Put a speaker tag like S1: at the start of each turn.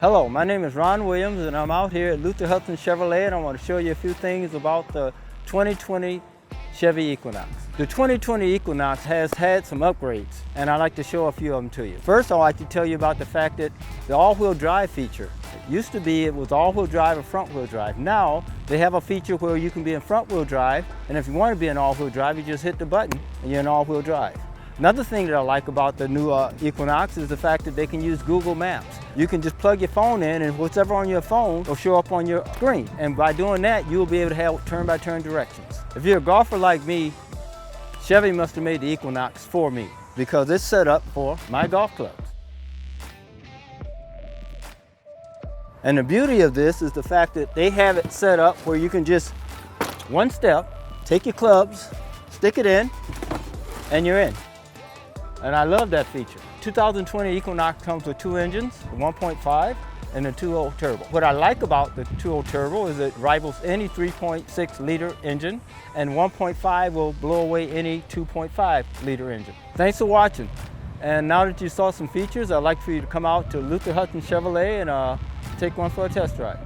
S1: Hello, my name is Ron Williams and I'm out here at Hudson Chevrolet and I want to show you a few things about the 2020 Chevy Equinox. The 2020 Equinox has had some upgrades and I'd like to show a few of them to you. First, I'd like to tell you about the fact that the all-wheel drive feature. It used to be it was all-wheel drive or front-wheel drive. Now, they have a feature where you can be in front-wheel drive, and if you want to be in all-wheel drive, you just hit the button and you're in all-wheel drive. Another thing that I like about the new Equinox is the fact that they can use Google Maps. You can just plug your phone in and whatever on your phone will show up on your screen. And by doing that, you'll be able to have turn-by-turn directions. If you're a golfer like me, Chevy must have made the Equinox for me because it's set up for my golf clubs. And the beauty of this is the fact that they have it set up where you can just, one step, take your clubs, stick it in, and you're in. And I love that feature. 2020 Equinox comes with two engines, the 1.5 and the 2.0 turbo. What I like about the 2.0 turbo is it rivals any 3.6 liter engine, and 1.5 will blow away any 2.5 liter engine. Thanks for watching. And now that you saw some features, I'd like for you to come out to Hudson Chevrolet and take one for a test drive.